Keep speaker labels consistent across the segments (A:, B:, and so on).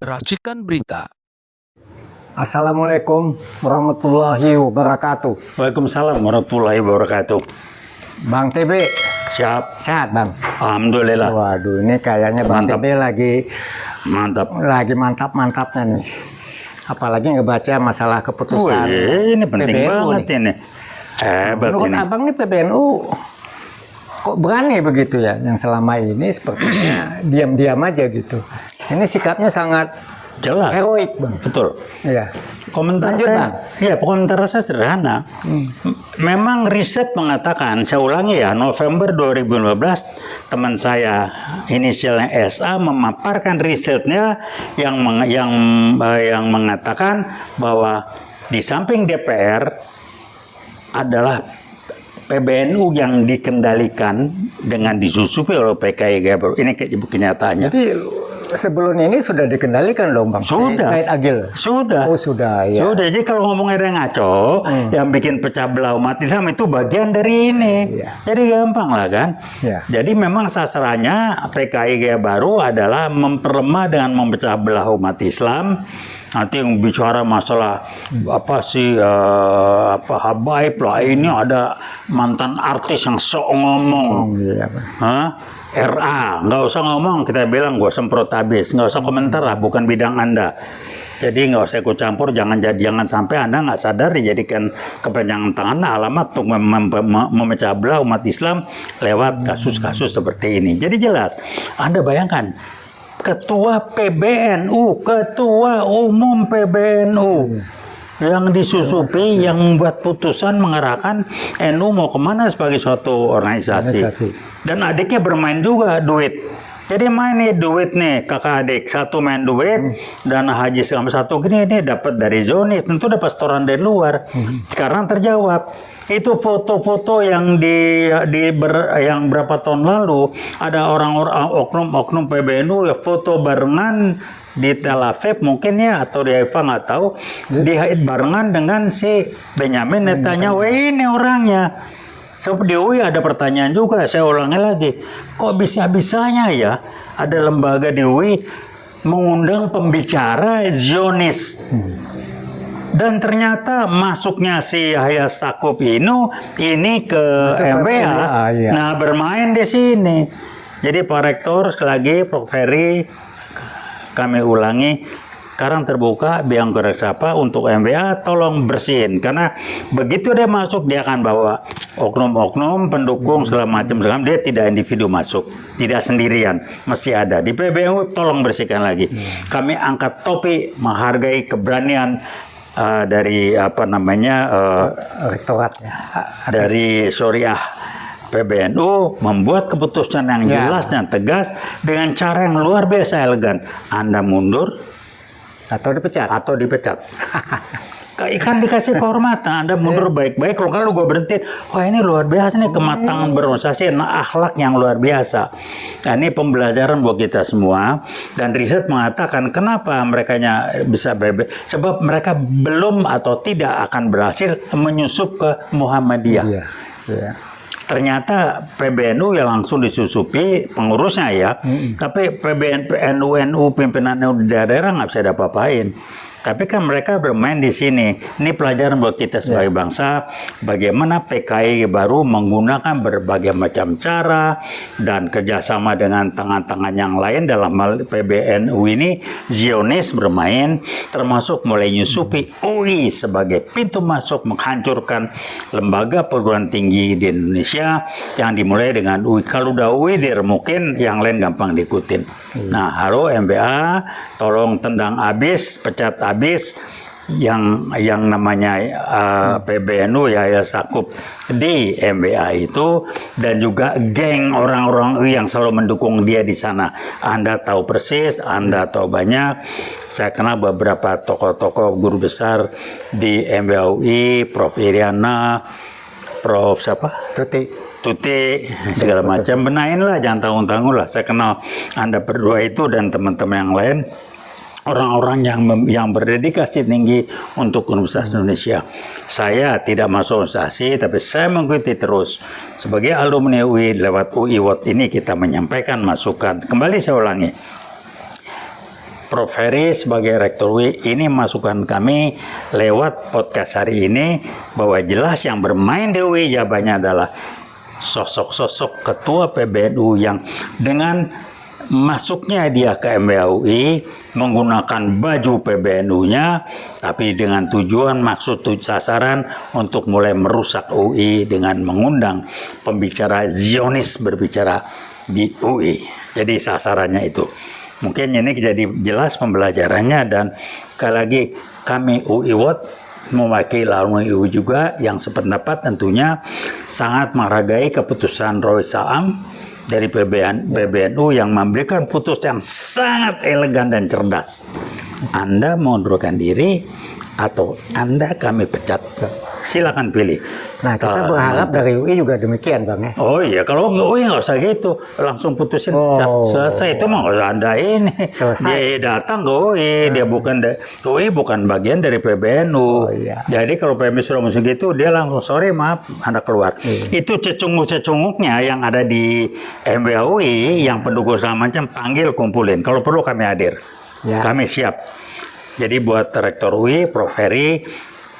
A: Racikan berita.
B: Assalamualaikum warahmatullahi wabarakatuh.
C: Waalaikumsalam warahmatullahi wabarakatuh.
B: Bang TB,
C: Siap.
B: sehat Bang?
C: Alhamdulillah.
B: Waduh, ini kayaknya Bang
C: Mantap.
B: TB
C: Mantap.
B: lagi mantap-mantapnya nih. Apalagi ngebaca masalah keputusan
C: Wih, ini penting
B: PBNU
C: banget
B: nih.
C: ini. Hebat
B: Menurut
C: ini.
B: Abang nih PBNU kok berani begitu ya? Yang selama ini sepertinya diam-diam aja gitu. Ini sikapnya sangat
C: Jelas.
B: heroik Bang.
C: Betul.
B: Iya.
C: Komentar
B: Lanjut,
C: saya,
B: Bang.
C: ya komentar saya sederhana. Memang riset mengatakan, saya ulangi ya, November 2015 teman saya inisialnya SA memaparkan risetnya yang mengatakan bahwa di samping DPR adalah PBNU yang dikendalikan dengan disusupi oleh PKI Gabro. Ini kenyataannya.
B: Jadi sebelum ini sudah dikendalikan dong Bang?
C: Sudah.
B: Said Agil?
C: Sudah.
B: Oh sudah ya.
C: Sudah. Jadi kalau ngomong ada yang ngaco, yang bikin pecah belah umat Islam itu bagian dari ini.
B: Iya.
C: Jadi gampang lah kan.
B: Iya.
C: Jadi memang sasarannya PKI Gaya Baru adalah memperlemah dengan memecah belah umat Islam. Nanti yang bicara masalah apa sih habaib lah, ini ada mantan artis yang sok ngomong.
B: Iya,
C: Hah? RA, nggak usah ngomong, kita bilang gue semprot habis, nggak usah komentar lah, bukan bidang Anda. Jadi nggak usah ikut campur, jangan sampai Anda nggak sadar dijadikan kepanjangan tangan alamat untuk memecah belah umat Islam lewat kasus-kasus seperti ini. Jadi jelas, Anda bayangkan, Ketua PBNU, Ketua Umum PBNU yang disusupi, yang membuat putusan mengarahkan NU mau kemana sebagai suatu organisasi. Dan adiknya bermain juga duit. Jadi main nih duit nih kakak adik, satu main duit dan haji selama satu gini ini dapat dari Zionis, tentu dapat setoran dari luar. Sekarang terjawab. Itu foto-foto yang yang berapa tahun lalu ada orang-orang oknum PBNU ya foto barengan di Tel Aviv mungkin ya atau di Haifa nggak tahu dihait barengan dengan si Benyamin Netanyahu. Ini orangnya. So, di UI ada pertanyaan juga, saya ulangi lagi. Kok bisa-bisanya ya ada lembaga di UI mengundang pembicara Zionis? Dan ternyata masuknya si Yahya Stakuf ini ke MBA,
B: iya.
C: nah bermain di sini. Jadi Pak Rektor sekali lagi, Prof. Ferry, kami ulangi, sekarang terbuka biang kerja siapa untuk MBA, tolong bersihin. Karena begitu dia masuk, dia akan bawa oknum-oknum, pendukung, segala macam. Dia tidak individu masuk, tidak sendirian, mesti ada. Di PBNU, tolong bersihkan lagi. Kami angkat topi, menghargai keberanian dari
B: rektoratnya
C: dari Syariah PBNU membuat keputusan yang jelas dan tegas dengan cara yang luar biasa elegan. Anda mundur
B: atau dipecat.
C: Kan dikasih kehormatan, Anda mundur baik-baik. Kalau gue berhenti, wah ini luar biasa nih kematangan berorganisasi, akhlak yang luar biasa. Nah, ini pembelajaran buat kita semua. Dan riset mengatakan kenapa mereka bisa bebas, sebab mereka belum atau tidak akan berhasil menyusup ke Muhammadiyah.
B: Iya.
C: Ternyata PBNU yang langsung disusupi pengurusnya ya, tapi NU pimpinan NU di daerah nggak bisa apa-apain. Tapi kan mereka bermain di sini. Ini pelajaran buat kita sebagai bangsa, bagaimana PKI baru menggunakan berbagai macam cara dan kerjasama dengan tangan-tangan yang lain dalam hal PBNU ini. Zionis bermain, termasuk mulai nyusupi UI sebagai pintu masuk menghancurkan lembaga perguruan tinggi di Indonesia yang dimulai dengan UI. Kalau udah UI mungkin yang lain gampang diikutin. Nah, halo MBA, tolong tendang abis, pecat abis yang namanya PBNU ya Stakuf di MBA itu, dan juga geng orang-orang yang selalu mendukung dia di sana. Anda tahu persis, Anda tahu banyak. Saya kenal beberapa tokoh-tokoh guru besar di MBA UI, Prof. Iriana, Prof. siapa? Tuti, segala macam. Benahin lah, jangan tanggung-tanggung lah. Saya kenal Anda berdua itu dan teman-teman yang lain. Orang-orang yang berdedikasi tinggi untuk Universitas Indonesia. Saya tidak masuk organisasi, tapi saya mengikuti terus. Sebagai alumni UI, lewat UI World ini kita menyampaikan masukan. Kembali saya ulangi. Prof. Heri sebagai Rektor UI, ini masukan kami lewat podcast hari ini bahwa jelas yang bermain di UI jawabannya adalah sosok-sosok ketua PBNU yang dengan masuknya dia ke MBAUI menggunakan baju PBNU-nya, tapi dengan tujuan maksud sasaran untuk mulai merusak UI dengan mengundang pembicara Zionis berbicara di UI. Jadi sasarannya itu. Mungkin ini jadi jelas pembelajarannya, dan sekali lagi kami UI World mewakili alumni UI juga yang sependapat tentunya sangat menghargai keputusan Roy Saam dari PBNU yang memberikan putusan yang sangat elegan dan cerdas. Anda mengundurkan diri atau Anda kami pecat. Silakan pilih.
B: Nah, kita berharap dari UI juga demikian, Bang ya.
C: Oh iya, kalau UI nggak usah gitu, langsung putusin pecat. Selesai, itu mah nggak usah Anda ini.
B: Selesai.
C: Dia datang ke UI, dia UI bukan bagian dari PBNU.
B: Oh, iya.
C: Jadi kalau PBNU sudah musuh gitu, dia langsung sorry maaf, Anda keluar. Itu cecunguk-cecunguknya yang ada di MBAUI, yang pendukung segala macam, panggil, kumpulin. Kalau perlu kami hadir, kami siap. Jadi buat Rektor UI, Prof. Heri,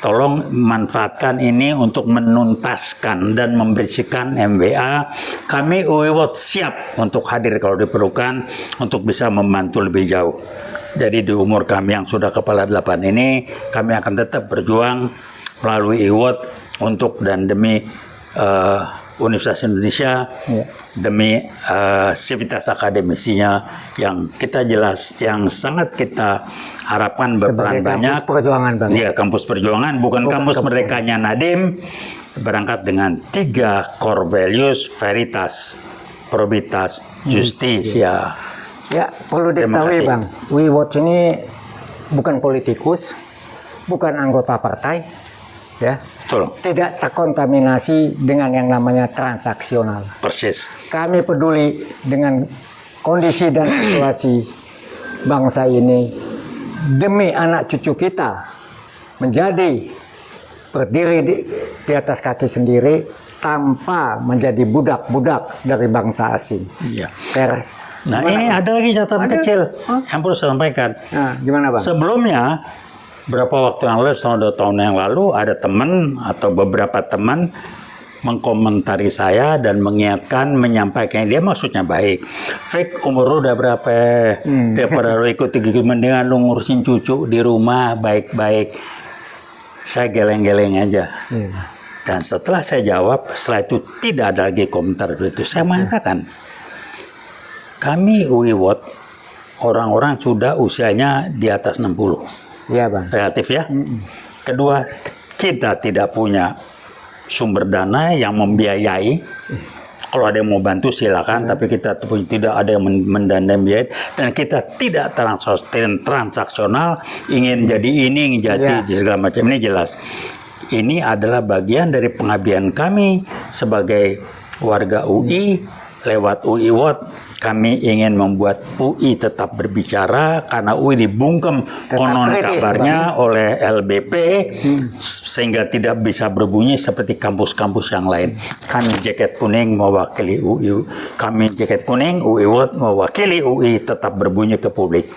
C: tolong manfaatkan ini untuk menuntaskan dan membersihkan MBA. Kami UI World siap untuk hadir kalau diperlukan untuk bisa membantu lebih jauh. Jadi di umur kami yang sudah kepala 8 ini, kami akan tetap berjuang melalui UI World untuk dan demi Universitas Indonesia, demi sivitas akademisinya yang kita jelas, yang sangat kita harapkan berperan banyak.
B: Kampus perjuangan, Bang.
C: Iya, kampus perjuangan, bukan kampus merdekanya Nadiem, berangkat dengan 3 core values: veritas, probitas, justisia.
B: Ya, perlu diketahui, Bang, UI Watch ini bukan politikus, bukan anggota partai, ya.
C: Betul.
B: Tidak terkontaminasi dengan yang namanya transaksional.
C: Persis.
B: Kami peduli dengan kondisi dan situasi bangsa ini demi anak cucu kita menjadi berdiri di atas kaki sendiri tanpa menjadi budak-budak dari bangsa asing.
C: Iya.
B: Nah,
C: ini ada lagi catatan kecil yang perlu saya sampaikan.
B: Nah, gimana, Bang?
C: Sebelumnya, berapa waktu yang lalu, 1-2 tahun yang lalu, ada teman atau beberapa teman mengkomentari saya dan menyampaikan dia maksudnya baik. Fake, umur lu udah berapa? Daripada lu ikut mendingan lu ngurusin cucu di rumah baik-baik. Saya geleng-geleng aja. Dan setelah saya jawab, setelah itu tidak ada lagi komentar itu. Saya mengatakan, kami UI World, orang-orang sudah usianya di atas 60.
B: Iya, Bang.
C: Relatif ya. Kedua, kita tidak punya sumber dana yang membiayai. Kalau ada yang mau bantu silakan, tapi kita tidak ada yang mendanai biaya, dan kita tidak transaksional, ingin jadi ini, ingin jadi segala macam. Ini jelas. Ini adalah bagian dari pengabdian kami sebagai warga UI lewat UI World. Kami ingin membuat UI tetap berbicara karena UI dibungkem konon kabarnya oleh LBP sehingga tidak bisa berbunyi seperti kampus-kampus yang lain. Kami jaket kuning mewakili UI, kami jaket kuning UI World mewakili UI tetap berbunyi ke publik.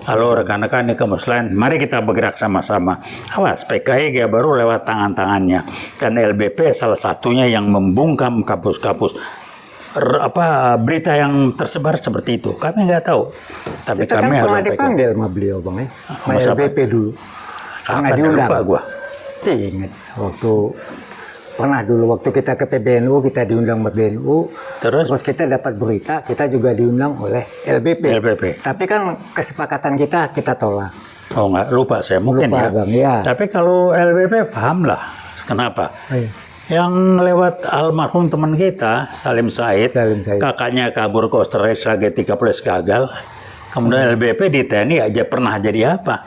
C: Halo rekan-rekan di kampus lain, mari kita bergerak sama-sama. Awas, PKI baru lewat tangan-tangannya, dan LBP salah satunya yang membungkam kampus-kampus. Berita yang tersebar seperti itu kami nggak tahu, tapi
B: kita
C: kami
B: kan
C: harus
B: pernah dipanggil sama beliau, Bang ya, sama LBP dulu. Pernah diundang.
C: Gua
B: ingat waktu kita ke PBNU, kita diundang PBNU, terus kita dapat berita, kita juga diundang oleh LBP. Tapi kan kesepakatan kita tolak.
C: Oh, nggak lupa saya mungkin.
B: Lupa,
C: ya.
B: Bang, ya.
C: Tapi kalau LBP paham lah kenapa. Yang lewat almarhum teman kita, Salim Said, kakaknya kabur ke Australia sebagai 3 plus gagal. Kemudian LBP di TNI aja pernah jadi apa?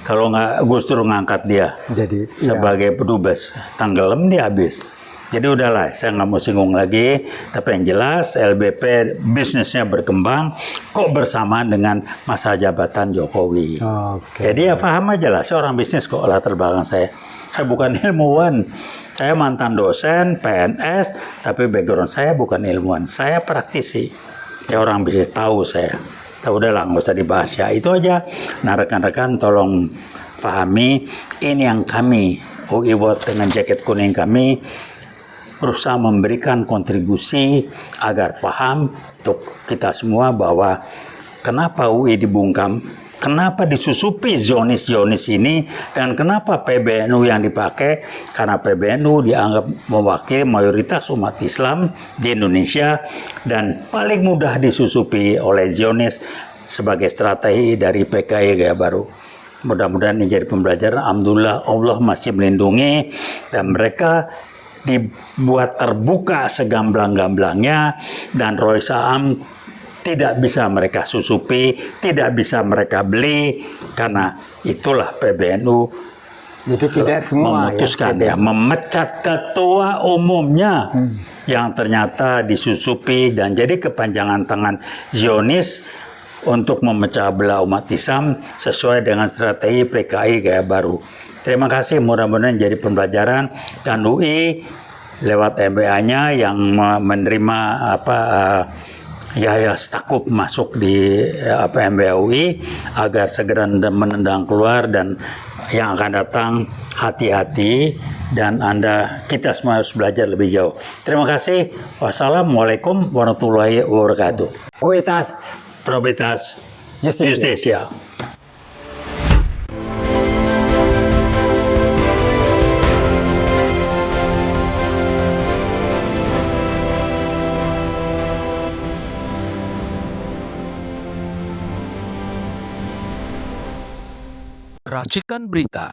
C: Kalau nggak Gus Dur ngangkat dia jadi sebagai pedubes, tenggelam dia habis. Jadi udahlah, saya nggak mau singgung lagi. Tapi yang jelas LBP bisnisnya berkembang kok bersamaan dengan masa jabatan Jokowi. Jadi ya paham aja lah, saya orang bisnis kok latar belakang saya. Saya bukan ilmuwan. Saya mantan dosen, PNS, tapi background saya bukan ilmuwan. Saya praktisi. Ya orang bisa tahu saya. Udahlah, nggak usah dibahas ya. Itu aja. Nah, rekan-rekan tolong pahami, ini yang kami UI World dengan jaket kuning kami berusaha memberikan kontribusi agar paham untuk kita semua bahwa kenapa UI dibungkam, kenapa disusupi Zionis ini, dan kenapa PBNU yang dipakai, karena PBNU dianggap mewakili mayoritas umat Islam di Indonesia dan paling mudah disusupi oleh Zionis sebagai strategi dari PKI Gaya Baru. Mudah-mudahan ini jadi pembelajaran. Alhamdulillah Allah masih melindungi dan mereka dibuat terbuka segamblang-gamblangnya, dan Roy Saam tidak bisa mereka susupi, tidak bisa mereka beli, karena itulah PBNU
B: Jadi tidak semua
C: memutuskan memecat ketua umumnya yang ternyata disusupi dan jadi kepanjangan tangan Zionis untuk memecah belah umat Islam sesuai dengan strategi PKI Gaya Baru. Terima kasih, mudah-mudahan jadi pembelajaran, dan UI lewat MBA-nya yang menerima Yahya Stakuf masuk di MBA UI agar segera menendang keluar, dan yang akan datang hati-hati, dan kita semua harus belajar lebih jauh. Terima kasih. Wassalamualaikum warahmatullahi wabarakatuh.
B: Kuitas
C: Probitas
B: Justisia.
C: Justisia.
A: Racikan Berita